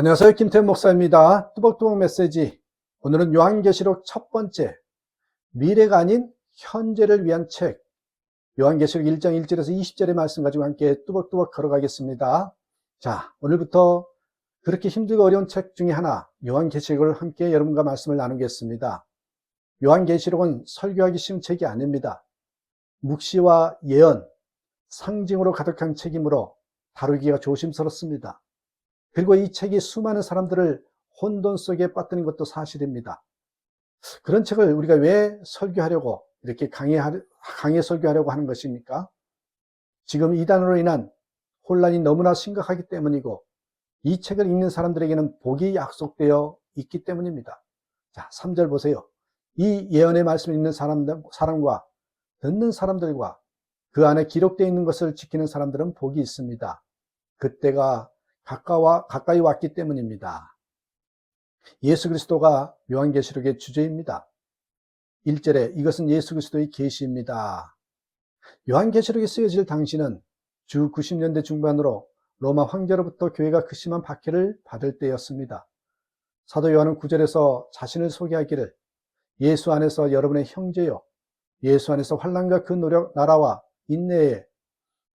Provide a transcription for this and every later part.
안녕하세요. 김태현 목사입니다. 뚜벅뚜벅 메시지. 오늘은 요한계시록 첫 번째, 미래가 아닌 현재를 위한 책, 요한계시록 1장 1절에서 20절의 말씀 가지고 함께 뚜벅뚜벅 걸어가겠습니다. 자, 오늘부터 그렇게 힘들고 어려운 책 중에 하나, 요한계시록을 함께 여러분과 말씀을 나누겠습니다. 요한계시록은 설교하기 쉬운 책이 아닙니다. 묵시와 예언, 상징으로 가득한 책이므로 다루기가 조심스럽습니다. 그리고 이 책이 수많은 사람들을 혼돈 속에 빠뜨린 것도 사실입니다. 그런 책을 우리가 왜 설교하려고 이렇게 강해 설교하려고 하는 것입니까? 지금 이단으로 인한 혼란이 너무나 심각하기 때문이고 이 책을 읽는 사람들에게는 복이 약속되어 있기 때문입니다. 자, 3절 보세요. 이 예언의 말씀을 읽는 사람과 듣는 사람들과 그 안에 기록되어 있는 것을 지키는 사람들은 복이 있습니다. 그때가 가까이 왔기 때문입니다. 예수 그리스도가 요한계시록의 주제입니다. 1절에 이것은 예수 그리스도의 계시입니다. 요한계시록이 쓰여질 당시는 주 90년대 중반으로 로마 황제로부터 교회가 극심한 박해를 받을 때였습니다. 사도 요한은 9절에서 자신을 소개하기를 예수 안에서 여러분의 형제요, 예수 안에서 환난과 그 노력 나라와 인내에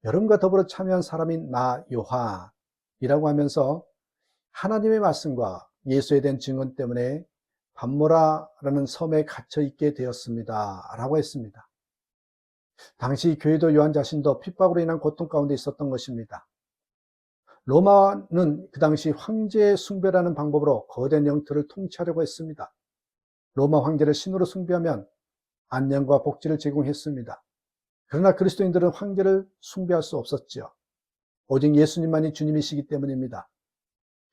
여러분과 더불어 참여한 사람인 나 요한이라고 하면서 하나님의 말씀과 예수에 대한 증언 때문에 밤모라라는 섬에 갇혀 있게 되었습니다 라고 했습니다. 당시 교회도 요한 자신도 핍박으로 인한 고통 가운데 있었던 것입니다. 로마는 그 당시 황제 숭배라는 방법으로 거대한 영토를 통치하려고 했습니다. 로마 황제를 신으로 숭배하면 안녕과 복지를 제공했습니다. 그러나 그리스도인들은 황제를 숭배할 수 없었지요. 오직 예수님만이 주님이시기 때문입니다.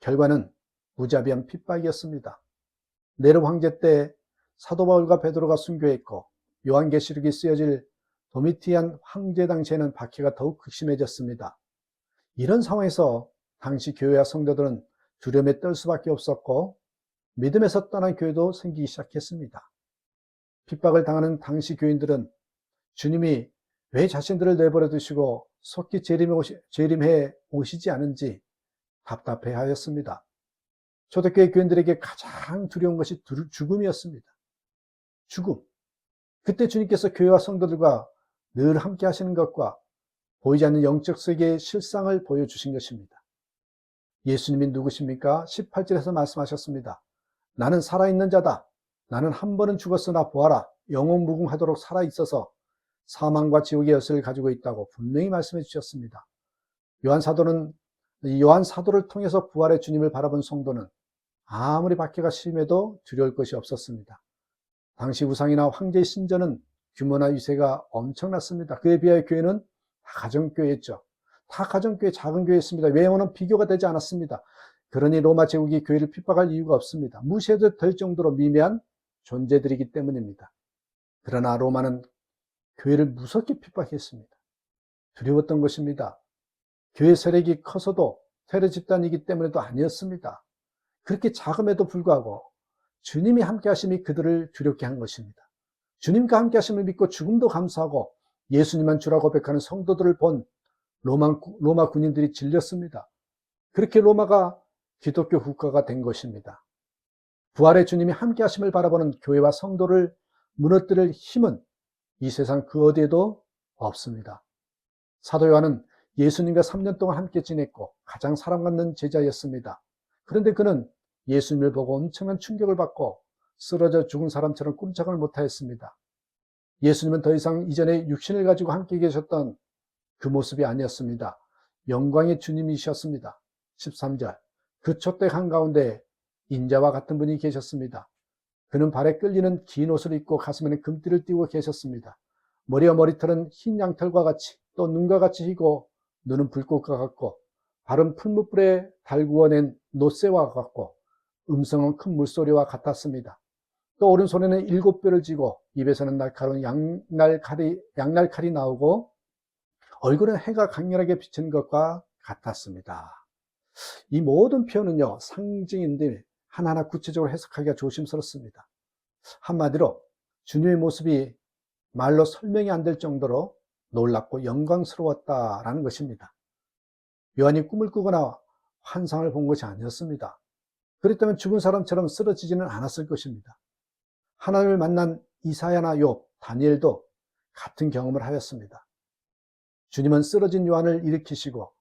결과는 무자비한 핍박이었습니다. 네로 황제 때 사도 바울과 베드로가 순교했고 요한계시록이 쓰여질 도미티안 황제 당시에는 박해가 더욱 극심해졌습니다. 이런 상황에서 당시 교회와 성도들은 두려움에 떨 수밖에 없었고 믿음에서 떠난 교회도 생기기 시작했습니다. 핍박을 당하는 당시 교인들은 주님이 왜 자신들을 내버려 두시고 속히 재림해 오시지 않은지 답답해 하였습니다. 초대교회 교인들에게 가장 두려운 것이 죽음이었습니다. 죽음. 그때 주님께서 교회와 성도들과 늘 함께 하시는 것과 보이지 않는 영적 세계의 실상을 보여주신 것입니다. 예수님이 누구십니까? 18절에서 말씀하셨습니다. 나는 살아있는 자다. 나는 한 번은 죽었으나 보아라. 영원무궁하도록 살아있어서 사망과 지옥의 열쇠를 가지고 있다고 분명히 말씀해 주셨습니다. 요한 사도를 통해서 부활의 주님을 바라본 성도는 아무리 박해가 심해도 두려울 것이 없었습니다. 당시 우상이나 황제의 신전은 규모나 위세가 엄청났습니다. 그에 비하여 교회는 다 가정교회였죠. 다 가정교회, 작은 교회였습니다. 외모는 비교가 되지 않았습니다. 그러니 로마 제국이 교회를 핍박할 이유가 없습니다. 무시해도 될 정도로 미미한 존재들이기 때문입니다. 그러나 로마는 교회를 무섭게 핍박했습니다. 두려웠던 것입니다. 교회 세력이 커서도 테러 집단이기 때문에도 아니었습니다. 그렇게 작음에도 불구하고 주님이 함께 하심이 그들을 두렵게 한 것입니다. 주님과 함께 하심을 믿고 죽음도 감수하고 예수님만 주라고 고백하는 성도들을 본 로마 군인들이 질렸습니다. 그렇게 로마가 기독교 국가가 된 것입니다. 부활의 주님이 함께 하심을 바라보는 교회와 성도를 무너뜨릴 힘은 이 세상 그 어디에도 없습니다. 사도 요한은 예수님과 3년 동안 함께 지냈고 가장 사랑받는 제자였습니다. 그런데 그는 예수님을 보고 엄청난 충격을 받고 쓰러져 죽은 사람처럼 꼼짝을 못하였습니다. 예수님은 더 이상 이전에 육신을 가지고 함께 계셨던 그 모습이 아니었습니다. 영광의 주님이셨습니다. 13절. 그 촛대 한가운데 인자와 같은 분이 계셨습니다. 그는 발에 끌리는 긴 옷을 입고 가슴에는 금띠를 띠고 계셨습니다. 머리와 머리털은 흰 양털과 같이 또 눈과 같이 희고 눈은 불꽃과 같고 발은 풀무불에 달구어낸 노새와 같고 음성은 큰 물소리와 같았습니다. 또 오른손에는 7뼈를 쥐고 입에서는 날카로운 양날칼이 나오고 얼굴은 해가 강렬하게 비치는 것과 같았습니다. 이 모든 표현은요, 상징인데 하나하나 구체적으로 해석하기가 조심스럽습니다. 한마디로 주님의 모습이 말로 설명이 안 될 정도로 놀랍고 영광스러웠다라는 것입니다. 요한이 꿈을 꾸거나 환상을 본 것이 아니었습니다. 그렇다면 죽은 사람처럼 쓰러지지는 않았을 것입니다. 하나님을 만난 이사야나 욥, 다니엘도 같은 경험을 하였습니다. 주님은 쓰러진 요한을 일으키시고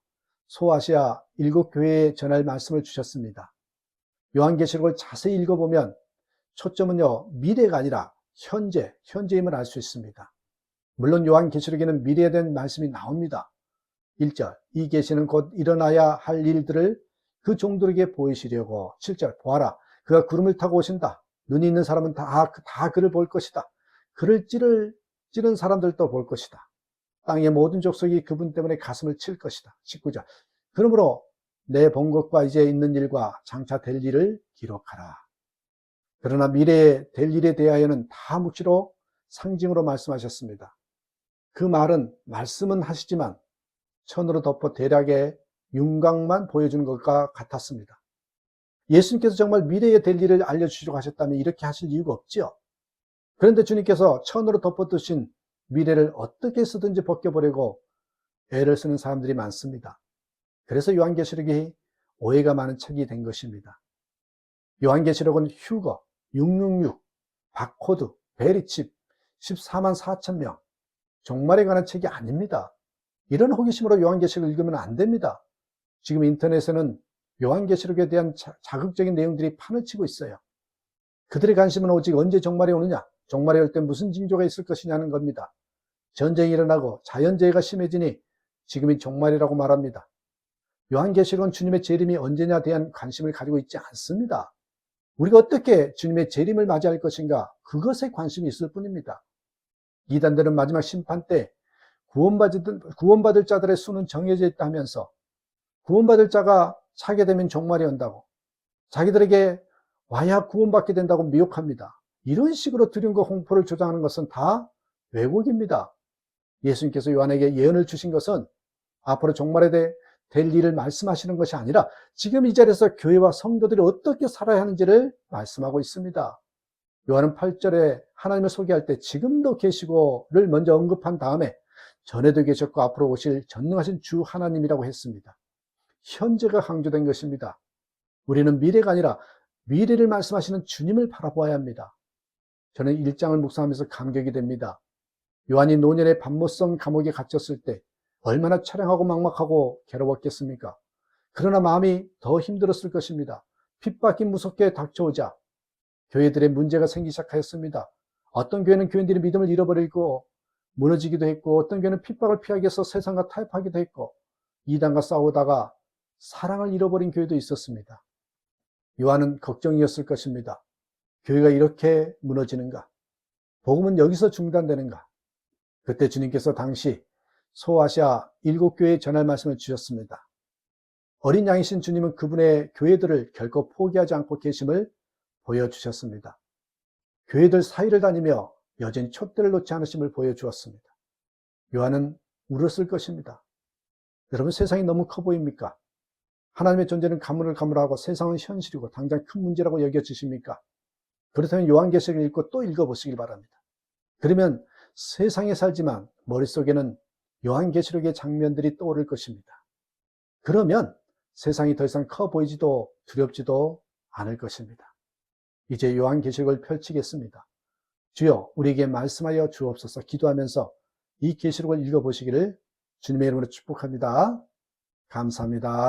소아시아 7교회에 전할 말씀을 주셨습니다. 요한계시록을 자세히 읽어보면 초점은요, 미래가 아니라 현재임을 알 수 있습니다. 물론 요한계시록에는 미래에 대한 말씀이 나옵니다. 1절, 이 계시는 곧 일어나야 할 일들을 그 종들에게 보이시려고. 7절, 보아라, 그가 구름을 타고 오신다. 눈이 있는 사람은 다 그를 볼 것이다. 그를 찌른 사람들도 볼 것이다. 땅의 모든 족속이 그분 때문에 가슴을 칠 것이다. 19절, 그러므로 내 본 것과 이제 있는 일과 장차 될 일을 기록하라. 그러나 미래에 될 일에 대하여는 다 묵시로 상징으로 말씀하셨습니다. 그 말씀은 하시지만 천으로 덮어 대략의 윤곽만 보여주는 것과 같았습니다. 예수님께서 정말 미래에 될 일을 알려주시려고 하셨다면 이렇게 하실 이유가 없죠. 그런데 주님께서 천으로 덮어두신 미래를 어떻게 쓰든지 벗겨보려고 애를 쓰는 사람들이 많습니다. 그래서 요한계시록이 오해가 많은 책이 된 것입니다. 요한계시록은 휴거, 666, 바코드, 베리칩, 14만 4천 명, 종말에 관한 책이 아닙니다. 이런 호기심으로 요한계시록을 읽으면 안 됩니다. 지금 인터넷에는 요한계시록에 대한 자극적인 내용들이 판을 치고 있어요. 그들의 관심은 오직 언제 종말이 오느냐, 종말이 올 때 무슨 징조가 있을 것이냐는 겁니다. 전쟁이 일어나고 자연재해가 심해지니 지금이 종말이라고 말합니다. 요한계시록은 주님의 재림이 언제냐에 대한 관심을 가지고 있지 않습니다. 우리가 어떻게 주님의 재림을 맞이할 것인가, 그것에 관심이 있을 뿐입니다. 이단들은 마지막 심판 때 구원받을 자들의 수는 정해져 있다 하면서 구원받을 자가 차게 되면 종말이 온다고, 자기들에게 와야 구원받게 된다고 미혹합니다. 이런 식으로 두려움과 공포를 조장하는 것은 다 왜곡입니다. 예수님께서 요한에게 예언을 주신 것은 앞으로 종말에 될 일을 말씀하시는 것이 아니라 지금 이 자리에서 교회와 성도들이 어떻게 살아야 하는지를 말씀하고 있습니다. 요한은 8절에 하나님을 소개할 때 지금도 계시고를 먼저 언급한 다음에 전에도 계셨고 앞으로 오실 전능하신 주 하나님이라고 했습니다. 현재가 강조된 것입니다. 우리는 미래가 아니라 미래를 말씀하시는 주님을 바라보아야 합니다. 저는 1장을 묵상하면서 감격이 됩니다. 요한이 노년의 반모성 감옥에 갇혔을 때 얼마나 처량하고 막막하고 괴로웠겠습니까? 그러나 마음이 더 힘들었을 것입니다. 핍박이 무섭게 닥쳐오자 교회들의 문제가 생기기 시작하였습니다. 어떤 교회는 교인들이 믿음을 잃어버리고 무너지기도 했고, 어떤 교회는 핍박을 피하기 위해서 세상과 타협하기도 했고, 이단과 싸우다가 사랑을 잃어버린 교회도 있었습니다. 요한은 걱정이었을 것입니다. 교회가 이렇게 무너지는가? 복음은 여기서 중단되는가? 그때 주님께서 당시 소아시아 7교회에 전할 말씀을 주셨습니다. 어린 양이신 주님은 그분의 교회들을 결코 포기하지 않고 계심을 보여주셨습니다. 교회들 사이를 다니며 여전히 촛대를 놓지 않으심을 보여주었습니다. 요한은 울었을 것입니다. 여러분, 세상이 너무 커 보입니까? 하나님의 존재는 가물가물하고 세상은 현실이고 당장 큰 문제라고 여겨지십니까? 그렇다면 요한계시록을 읽고 또 읽어보시길 바랍니다. 그러면 세상에 살지만 머릿속에는 요한계시록의 장면들이 떠오를 것입니다. 그러면 세상이 더 이상 커 보이지도 두렵지도 않을 것입니다. 이제 요한계시록을 펼치겠습니다. 주여, 우리에게 말씀하여 주옵소서. 기도하면서 이 계시록을 읽어보시기를 주님의 이름으로 축복합니다. 감사합니다.